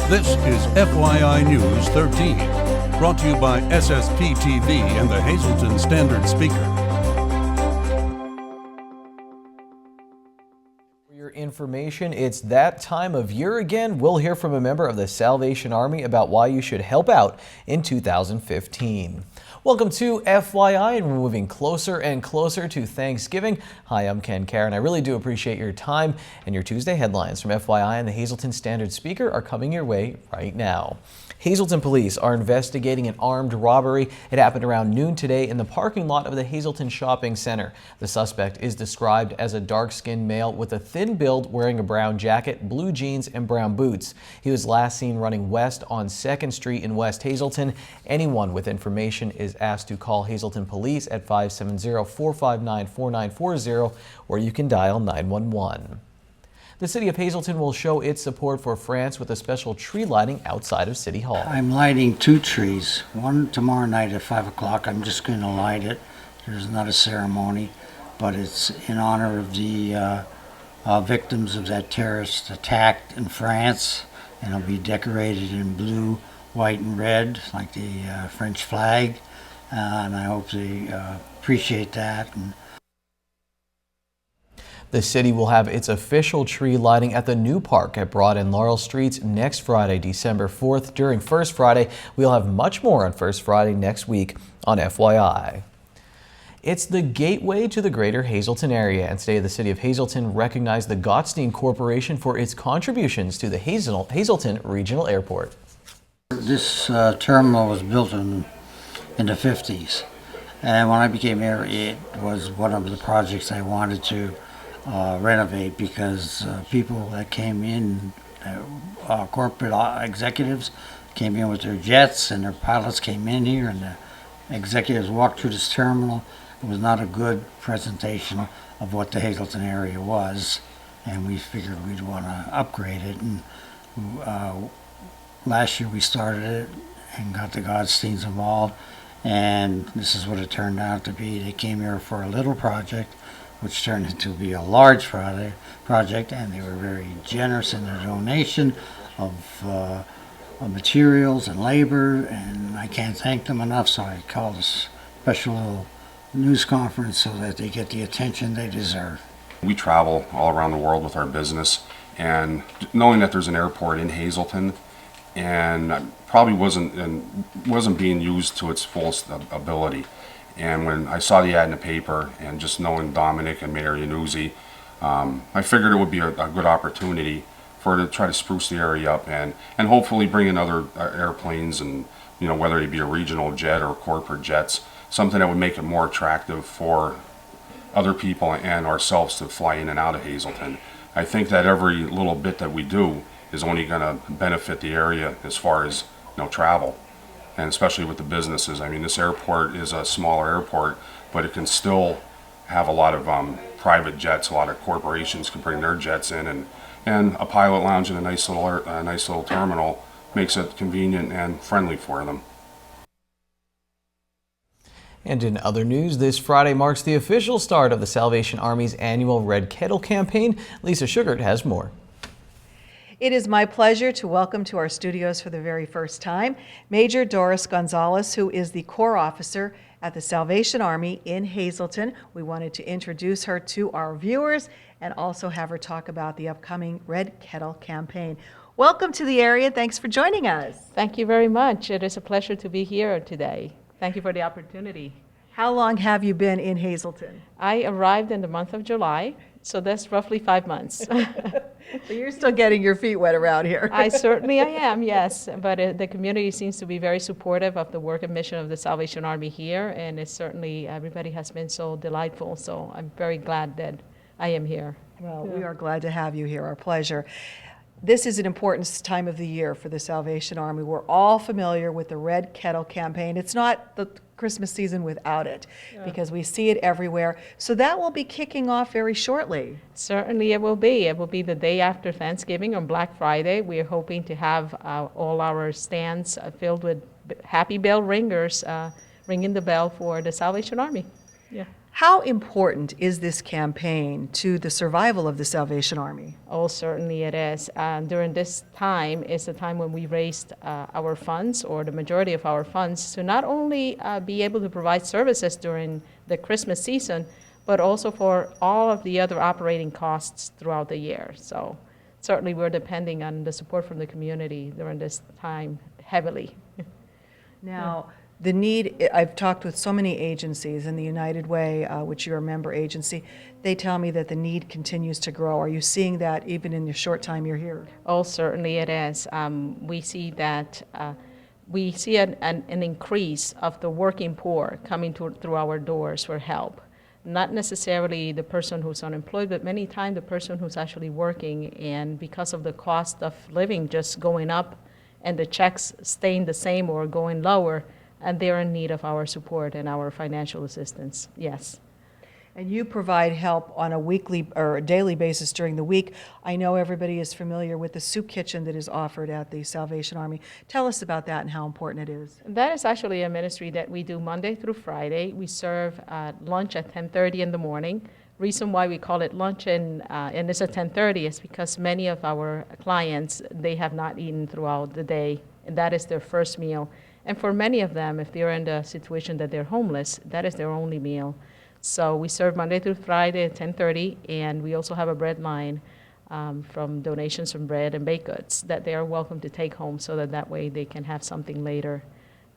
This is FYI News 13, brought to you by SSPTV and the Hazleton Standard Speaker. For your information, it's that time of year again. We'll hear from a member of the Salvation Army about why you should help out in 2015. Welcome to FYI, and we're moving closer and closer to Thanksgiving. Hi, I'm Ken Karen. I really do appreciate your time, and your Tuesday headlines from FYI and the Hazleton Standard Speaker are coming your way right now. Hazleton police are investigating an armed robbery. It happened around noon today in the parking lot of the Hazleton Shopping Center. The suspect is described as a dark-skinned male with a thin build, wearing a brown jacket, blue jeans, and brown boots. He was last seen running west on 2nd Street in West Hazleton. Anyone with information is asked to call Hazleton Police at 570-459-4940, or you can dial 911. The City of Hazleton will show its support for France with a special tree lighting outside of City Hall. I'm lighting 2 trees. One tomorrow night at 5 o'clock. I'm just going to light it. There's not a ceremony, but it's in honor of the victims of that terrorist attack in France, and it'll be decorated in blue, white, and red, like the French flag, and I hope they appreciate that. The city will have its official tree lighting at the new park at Broad and Laurel Streets next Friday, December 4th. During First Friday, we'll have much more on First Friday next week on FYI. It's the gateway to the greater Hazleton area, and today the City of Hazleton recognized the Gottstein Corporation for its contributions to the Hazleton Regional Airport. This terminal was built in the 50s, and when I became mayor, it was one of the projects I wanted to renovate, because people that came in, corporate executives came in with their jets, and their pilots came in here, and the executives walked through this terminal. It was not a good presentation of what the Hazleton area was, and we figured we'd want to upgrade it. And last year we started it and got the Gottsteins involved, and this is what it turned out to be. They came here for a little project, which turned into be a large project, and they were very generous in their donation of materials and labor, and I can't thank them enough, so I called a special little news conference so that they get the attention they deserve. We travel all around the world with our business, and knowing that there's an airport in Hazleton, and probably wasn't being used to its fullest ability. And when I saw the ad in the paper, and just knowing Dominic and Mayor Yanuzzi, I figured it would be a good opportunity for her to try to spruce the area up, and hopefully bring in other airplanes, and whether it be a regional jet or corporate jets, something that would make it more attractive for other people and ourselves to fly in and out of Hazleton. I think that every little bit that we do is only going to benefit the area as far as travel. And especially with the businesses. I mean, this airport is a smaller airport, but it can still have a lot of private jets. A lot of corporations can bring their jets in, and a pilot lounge and a nice little terminal makes it convenient and friendly for them. And in other news, this Friday marks the official start of the Salvation Army's annual Red Kettle campaign. Lisa Sugart has more. It is my pleasure to welcome to our studios for the very first time Major Doris Gonzalez, who is the Corps Officer at the Salvation Army in Hazleton. We wanted to introduce her to our viewers and also have her talk about the upcoming Red Kettle campaign. Welcome to the area. Thanks for joining us. Thank you very much. It is a pleasure to be here today. Thank you for the opportunity. How long have you been in Hazleton? I arrived in the month of July, so that's roughly 5 months. So you're still getting your feet wet around here. I am, yes. But the community seems to be very supportive of the work and mission of the Salvation Army here, and it's certainly, everybody has been so delightful, so I'm very glad that I am here. Well, we are glad to have you here, our pleasure. This is an important time of the year for the Salvation Army. We're all familiar with the Red Kettle campaign. It's not the Christmas season without it, because we see it everywhere. So that will be kicking off very shortly. Certainly it will be. It will be the day after Thanksgiving on Black Friday. We are hoping to have all our stands filled with happy bell ringers ringing the bell for the Salvation Army. Yeah. How important is this campaign to the survival of the Salvation Army? Oh, certainly it is. During this time is the time when we raised our funds, or the majority of our funds, to not only be able to provide services during the Christmas season, but also for all of the other operating costs throughout the year. So certainly we're depending on the support from the community during this time heavily. Now, the need, I've talked with so many agencies, and the United Way, which you're a member agency, they tell me that the need continues to grow. Are you seeing that even in the short time you're here? Oh, certainly it is. We see that we see an increase of the working poor coming through our doors for help. Not necessarily the person who's unemployed, but many times the person who's actually working, and because of the cost of living just going up and the checks staying the same or going lower, and they're in need of our support and our financial assistance, yes. And you provide help on a weekly or a daily basis during the week. I know everybody is familiar with the soup kitchen that is offered at the Salvation Army. Tell us about that and how important it is. That is actually a ministry that we do Monday through Friday. We serve lunch at 10:30 in the morning. Reason why we call it lunch and it's at 10:30 is because many of our clients, they have not eaten throughout the day, and that is their first meal. And for many of them, if they're in the situation that they're homeless, that is their only meal. So we serve Monday through Friday at 10:30, and we also have a bread line from donations from bread and baked goods that they are welcome to take home, so that way they can have something later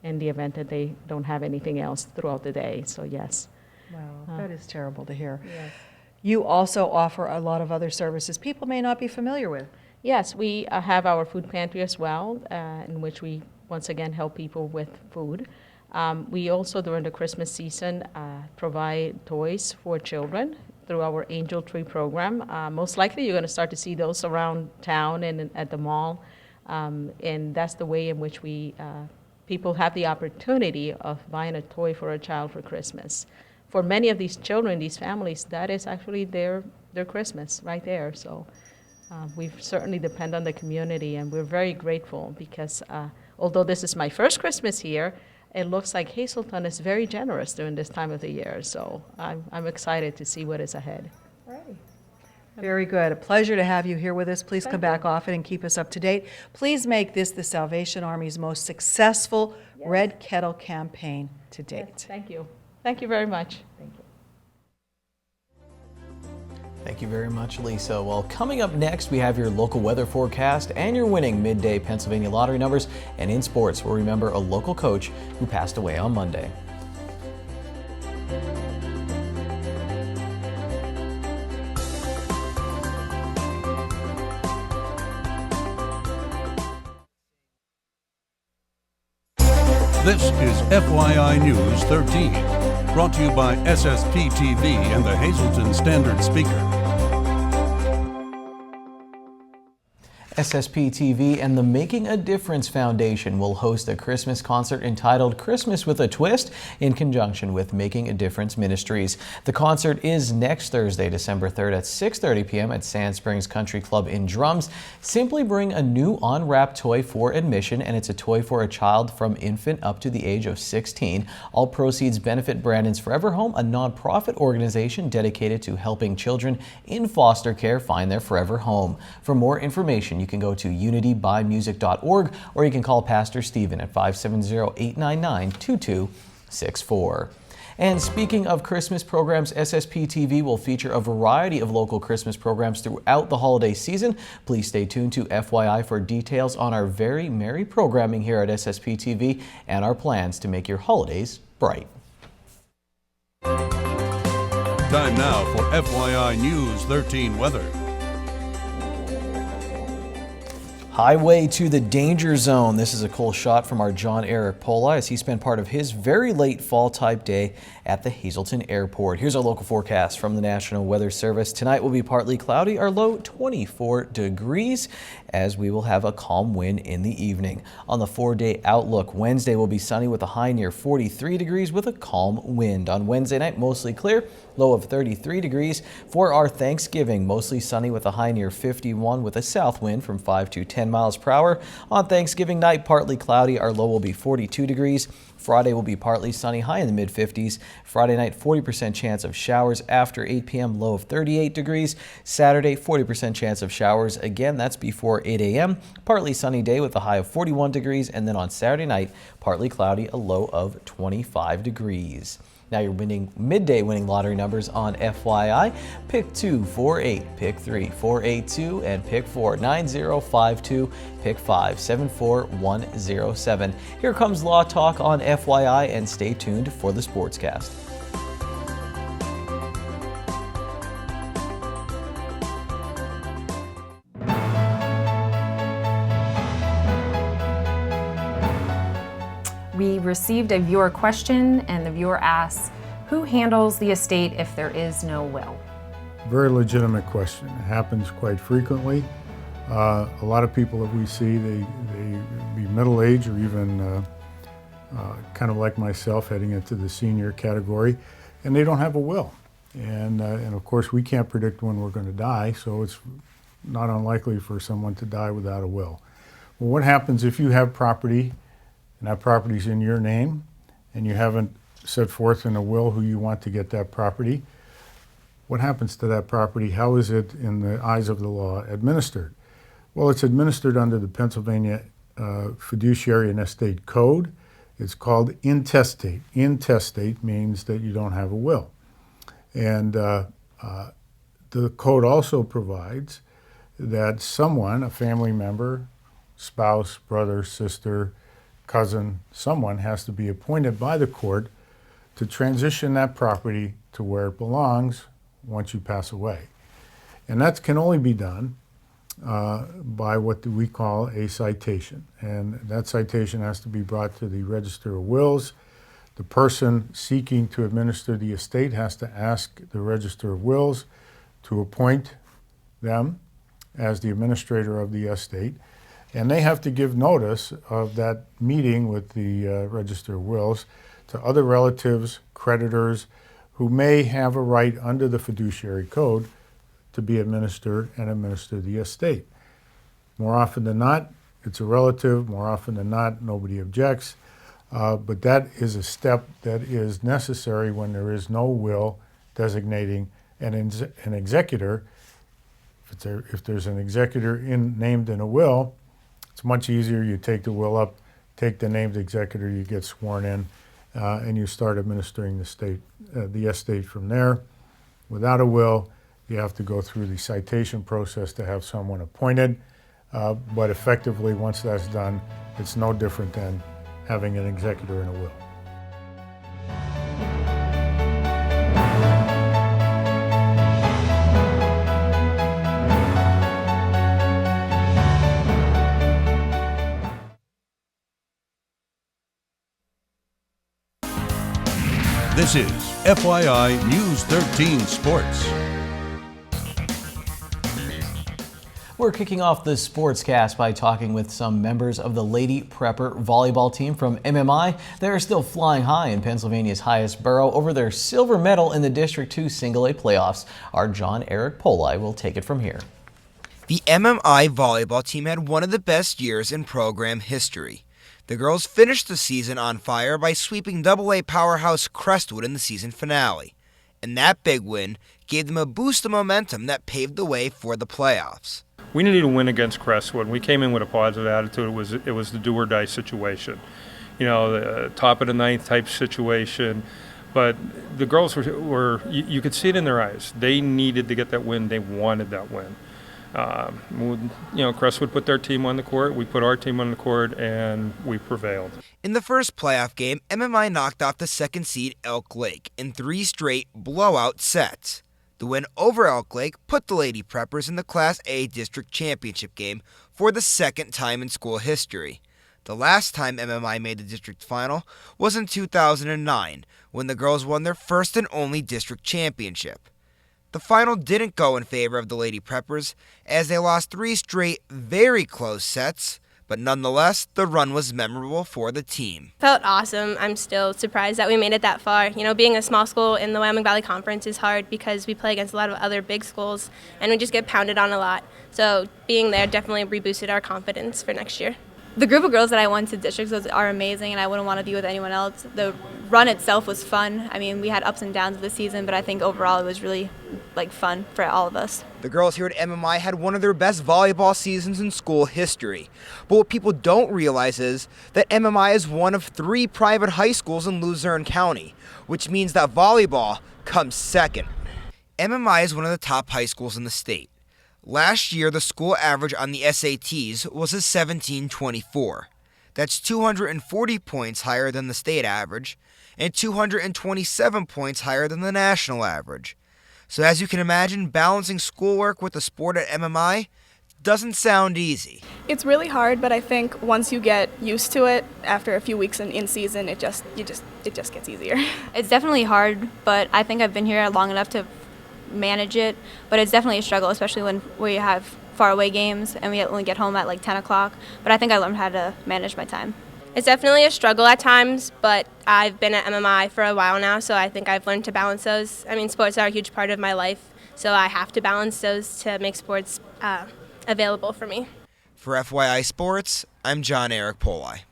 in the event that they don't have anything else throughout the day. So yes. Wow, that is terrible to hear. Yes. You also offer a lot of other services people may not be familiar with. Yes, we have our food pantry as well, in which we once again help people with food. We also, during the Christmas season, provide toys for children through our Angel Tree program. Most likely you're going to start to see those around town and at the mall. And that's the way in which we people have the opportunity of buying a toy for a child for Christmas. For many of these children, these families, that is actually their Christmas right there. So we certainly depend on the community, and we're very grateful because although this is my first Christmas here, it looks like Hazleton is very generous during this time of the year. So I'm excited to see what is ahead. Very good. A pleasure to have you here with us. Please come back often and keep us up to date. Please make this the Salvation Army's most successful Red Kettle campaign to date. Yes, thank you. Thank you very much. Thank you. Thank you very much, Lisa. Well, coming up next, we have your local weather forecast and your winning midday Pennsylvania lottery numbers. And in sports, we'll remember a local coach who passed away on Monday. This is FYI News 13, brought to you by SSPTV and the Hazleton Standard Speaker. SSPTV and the Making a Difference Foundation will host a Christmas concert entitled Christmas with a Twist in conjunction with Making a Difference Ministries. The concert is next Thursday, December 3rd at 6:30 p.m. at Sand Springs Country Club in Drums. Simply bring a new on-wrap toy for admission, and it's a toy for a child from infant up to the age of 16. All proceeds benefit Brandon's Forever Home, a nonprofit organization dedicated to helping children in foster care find their forever home. For more information, you can go to unitybymusic.org, or you can call Pastor Stephen at 570-899-2264. And speaking of Christmas programs, SSPTV will feature a variety of local Christmas programs throughout the holiday season. Please stay tuned to FYI for details on our very merry programming here at SSPTV and our plans to make your holidays bright. Time now for FYI News 13 weather. Highway to the danger zone. This is a cool shot from our John Eric Pola as he spent part of his very late fall type day at the Hazleton Airport. Here's our local forecast from the National Weather Service. Tonight will be partly cloudy, our low 24 degrees, as we will have a calm wind in the evening. On the 4-day outlook, Wednesday will be sunny with a high near 43 degrees with a calm wind. On Wednesday night, mostly clear, low of 33 degrees. For our Thanksgiving, mostly sunny with a high near 51 with a south wind from 5 to 10 miles per hour. On Thanksgiving night, partly cloudy, our low will be 42 degrees. Friday will be partly sunny, high in the mid-50s. Friday night, 40% chance of showers after 8 p.m., low of 38 degrees. Saturday, 40% chance of showers. Again, that's before 8 a.m. Partly sunny day with a high of 41 degrees. And then on Saturday night, partly cloudy, a low of 25 degrees. Now your midday winning lottery numbers on FYI. Pick 2, 4, 8, pick 3, 4, 8, 2, and pick 4, 9, 0, 5, 2, pick 5, 7, 4, 1, 0, 7. Here comes Law Talk on FYI, and stay tuned for the Sportscast. We received a viewer question, and the viewer asks, who handles the estate if there is no will? Very legitimate question. It happens quite frequently. A lot of people that we see, they be middle-aged or even kind of like myself, heading into the senior category, and they don't have a will. And of course, we can't predict when we're going to die, so it's not unlikely for someone to die without a will. Well, what happens if you have property and that property's in your name and you haven't set forth in a will who you want to get that property? What happens to that property? How is it, in the eyes of the law, administered? Well, it's administered under the Pennsylvania Fiduciary and Estate Code. It's called intestate. Intestate means that you don't have a will. And the code also provides that someone, a family member, spouse, brother, sister, cousin, someone has to be appointed by the court to transition that property to where it belongs once you pass away. And that can only be done by what we call a citation. And that citation has to be brought to the Register of Wills. The person seeking to administer the estate has to ask the Register of Wills to appoint them as the administrator of the estate. And they have to give notice of that meeting with the Register of Wills to other relatives, creditors, who may have a right under the fiduciary code to be administer the estate. More often than not, it's a relative. More often than not, nobody objects. But that is a step that is necessary when there is no will designating an executor. If there's an executor named in a will, it's much easier. You take the will up, take the named executor, you get sworn in, and you start administering the estate from there. Without a will, you have to go through the citation process to have someone appointed. But effectively, once that's done, it's no different than having an executor in a will. This is FYI News 13 Sports. We're kicking off the Sportscast by talking with some members of the Lady Prepper volleyball team from MMI. They're still flying high in Pennsylvania's highest borough over their silver medal in the District 2 Single A playoffs. Our John Eric Poli will take it from here. The MMI volleyball team had one of the best years in program history. The girls finished the season on fire by sweeping AA powerhouse Crestwood in the season finale. And that big win gave them a boost of momentum that paved the way for the playoffs. We needed a win against Crestwood. We came in with a positive attitude. It was the do or die situation, the top of the ninth type situation. But the girls were you could see it in their eyes. They needed to get that win. They wanted that win. Crestwood put their team on the court. We put our team on the court, and we prevailed. In the first playoff game, MMI knocked off the second seed Elk Lake in 3 straight blowout sets. The win over Elk Lake put the Lady Preppers in the Class A District Championship game for the second time in school history. The last time MMI made the district final was in 2009, when the girls won their first and only district championship. The final didn't go in favor of the Lady Preppers, as they lost 3 straight, very close sets, but nonetheless, the run was memorable for the team. Felt awesome. I'm still surprised that we made it that far. Being a small school in the Wyoming Valley Conference is hard because we play against a lot of other big schools, and we just get pounded on a lot. So being there definitely reboosted our confidence for next year. The group of girls that I went to districts with are amazing, and I wouldn't want to be with anyone else. The run itself was fun. I mean, we had ups and downs of the season, but I think overall it was really fun for all of us. The girls here at MMI had one of their best volleyball seasons in school history. But what people don't realize is that MMI is one of 3 private high schools in Luzerne County, which means that volleyball comes second. MMI is one of the top high schools in the state. Last year, the school average on the SATs was a 1724. That's 240 points higher than the state average and 227 points higher than the national average. So as you can imagine, balancing schoolwork with the sport at MMI doesn't sound easy. It's really hard, but I think once you get used to it, after a few weeks in season, it just gets easier. It's definitely hard, but I think I've been here long enough to manage it, but it's definitely a struggle, especially when we have faraway games and we only get home at 10 o'clock, but I think I learned how to manage my time. It's definitely a struggle at times, but I've been at MMI for a while now, so I think I've learned to balance those. I mean, sports are a huge part of my life, so I have to balance those to make sports available for me. For FYI Sports, I'm John Eric Poli.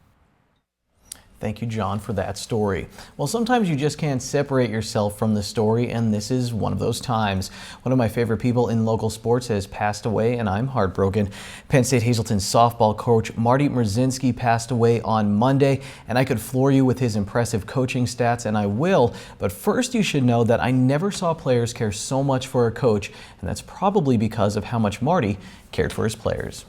Thank you, John, for that story. Well, sometimes you just can't separate yourself from the story, and this is one of those times. One of my favorite people in local sports has passed away, and I'm heartbroken. Penn State Hazelton softball coach Marty Mrzinski passed away on Monday, and I could floor you with his impressive coaching stats, and I will. But first, you should know that I never saw players care so much for a coach, and that's probably because of how much Marty cared for his players.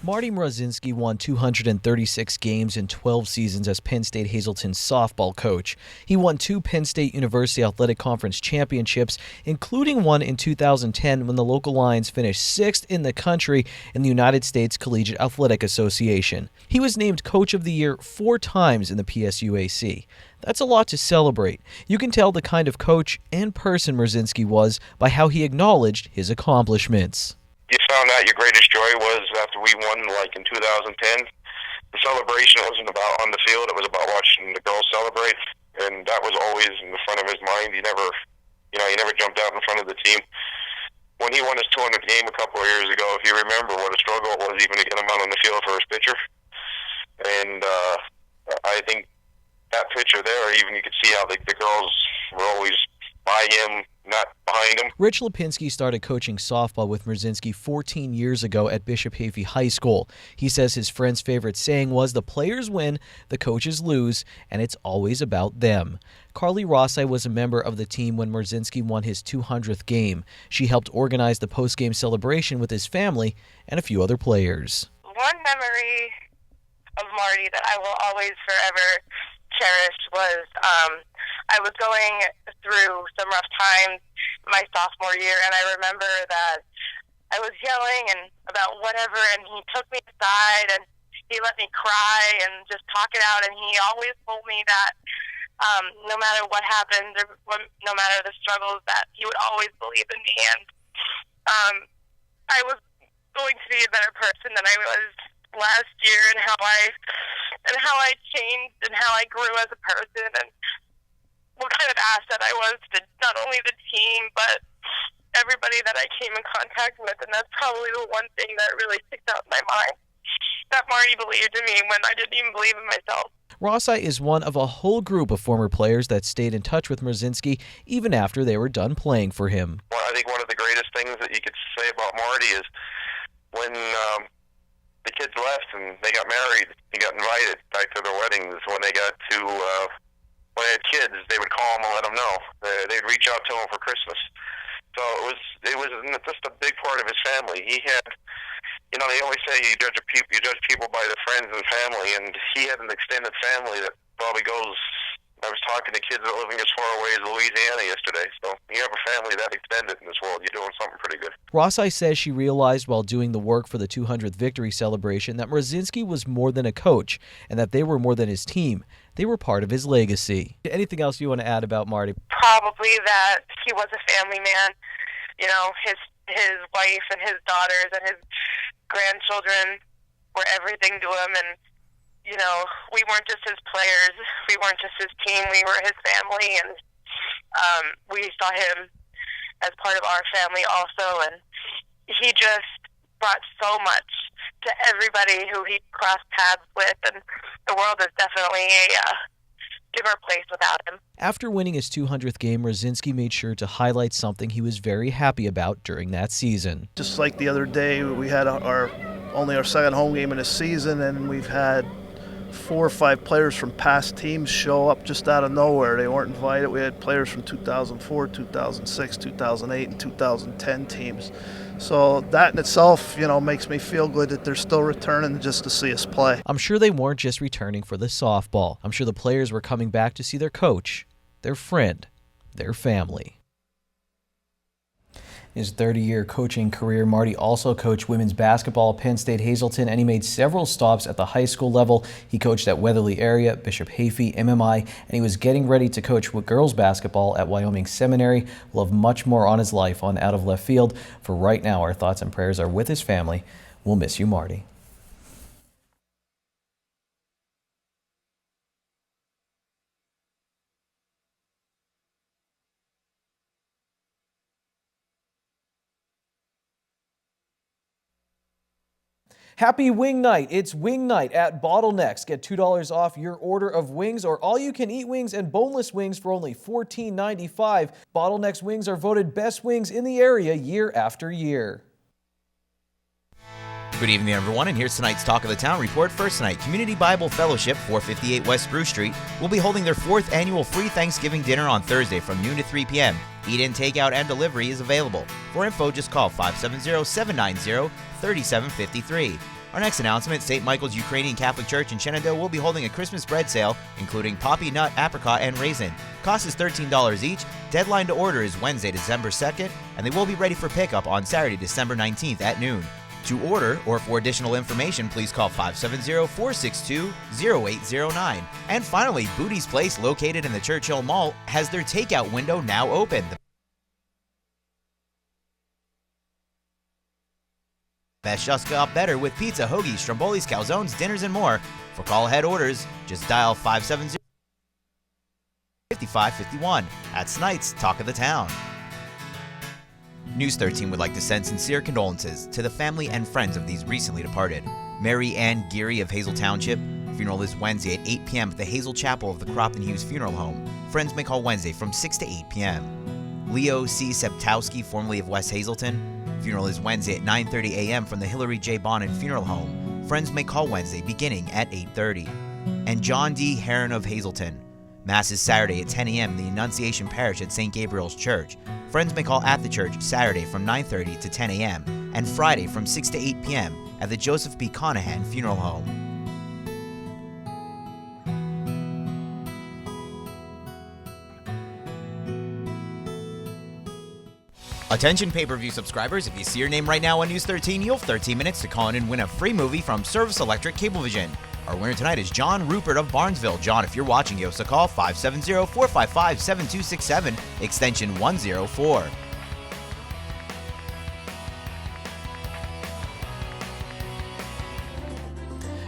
Marty Mrzinski won 236 games in 12 seasons as Penn State Hazelton's softball coach. He won 2 Penn State University Athletic Conference championships, including one in 2010 when the local Lions finished 6th in the country in the United States Collegiate Athletic Association. He was named Coach of the Year 4 times in the PSUAC. That's a lot to celebrate. You can tell the kind of coach and person Mrzinski was by how he acknowledged his accomplishments. You found out your greatest joy was after we won, in 2010. The celebration wasn't about on the field; it was about watching the girls celebrate, and that was always in the front of his mind. He never jumped out in front of the team. When he won his 200th game a couple of years ago, if you remember what a struggle it was even to get him out on the field for his pitcher, and I think that picture there, even you could see how the girls were always by him, not behind him. Rich Lipinski started coaching softball with Mrzinski 14 years ago at Bishop Hafey High School. He says his friend's favorite saying was, "The players win, the coaches lose, and it's always about them." Carly Rossi was a member of the team when Mrzinski won his 200th game. She helped organize the post-game celebration with his family and a few other players. One memory of Marty that I will always forever cherish was I was going through some rough times my sophomore year, and I remember that I was yelling and about whatever, and he took me aside and he let me cry and just talk it out, and he always told me that no matter what happened, or no matter the struggles, that he would always believe in me, and I was going to be a better person than I was last year, and how I changed and how I grew as a person, and what kind of asset I was to not only the team but everybody that I came in contact with. And that's probably the one thing that really sticks out in my mind, that Marty believed in me when I didn't even believe in myself. Rossi is one of a whole group of former players that stayed in touch with Mrzinski even after they were done playing for him. Well, I think one of the greatest things that you could say about Marty is when the kids left and they got married, he got invited back to their weddings. When they got to when they had kids, they would call him and let him know. They'd reach out to him for Christmas. So it was just a big part of his family. He had, they always say you judge people by their friends and family, and he had an extended family that probably goes. I was talking to kids that are living as far away as Louisiana yesterday. So you have a family that extended in this world, you're doing something pretty good. Rossi says she realized while doing the work for the 200th victory celebration that Mrzinski was more than a coach and that they were more than his team. They were part of his legacy. Anything else you want to add about Marty? Probably that he was a family man. His wife and his daughters and his grandchildren were everything to him, and we weren't just his players, we weren't just his team, we were his family, and we saw him as part of our family also, and he just brought so much to everybody who he crossed paths with, and the world is definitely a different place without him. After winning his 200th game, Rosinski made sure to highlight something he was very happy about during that season. Just like the other day, we had only our second home game in the season, and we've had 4 or 5 players from past teams show up just out of nowhere. They weren't invited. We had players from 2004, 2006, 2008, and 2010 teams. So that in itself, makes me feel good that they're still returning just to see us play. I'm sure they weren't just returning for the softball. I'm sure the players were coming back to see their coach, their friend, their family. His 30-year coaching career, Marty also coached women's basketball at Penn State Hazleton, and he made several stops at the high school level. He coached at Weatherly area, Bishop Hayfie, MMI, and he was getting ready to coach girls basketball at Wyoming Seminary. We'll have much more on his life on Out of Left Field. For right now, our thoughts and prayers are with his family. We'll miss you, Marty. Happy Wing Night. It's Wing Night at Bottlenecks. Get $2 off your order of wings or all-you-can-eat wings and boneless wings for only $14.95. Bottlenecks wings are voted best wings in the area year after year. Good evening, everyone, and here's tonight's Talk of the Town report. First tonight, Community Bible Fellowship, 458 West Spruce Street, will be holding their 4th annual free Thanksgiving dinner on Thursday from noon to 3 p.m. Eat-in, takeout, and delivery is available. For info, just call 570-790-3753. Our next announcement, St. Michael's Ukrainian Catholic Church in Shenandoah will be holding a Christmas bread sale, including poppy nut, apricot, and raisin. Cost is $13 each. Deadline to order is Wednesday, December 2nd, and they will be ready for pickup on Saturday, December 19th at noon. To order or for additional information, please call 570-462-0809. And finally, Booty's Place, located in the Churchill Mall, has their takeout window now open. Best just got better with pizza, hoagies, strombolis, calzones, dinners, and more. For call-ahead orders, just dial 570-5551. That's tonight's Talk of the Town. News 13 would like to send sincere condolences to the family and friends of these recently departed. Mary Ann Geary of Hazel Township. Funeral is Wednesday at 8 p.m. at the Hazel Chapel of the Crofton Hughes Funeral Home. Friends may call Wednesday from 6 to 8 p.m. Leo C. Septowski, formerly of West Hazleton. Funeral is Wednesday at 9:30 a.m. from the Hillary J. Bonin Funeral Home. Friends may call Wednesday beginning at 8:30. And John D. Heron of Hazleton. Mass is Saturday at 10 a.m. in the Annunciation Parish at St. Gabriel's Church. Friends may call at the church Saturday from 9:30 to 10 a.m. and Friday from 6 to 8 p.m. at the Joseph B. Conahan Funeral Home. Attention pay-per-view subscribers, if you see your name right now on News 13, you'll have 13 minutes to call in and win a free movie from Service Electric Cablevision. Our winner tonight is John Rupert of Barnesville. John, if you're watching, give us a call, 570-455-7267, extension 104.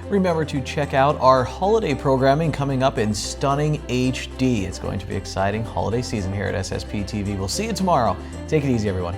Remember to check out our holiday programming coming up in stunning HD. It's going to be exciting holiday season here at SSPTV. We'll see you tomorrow. Take it easy, everyone.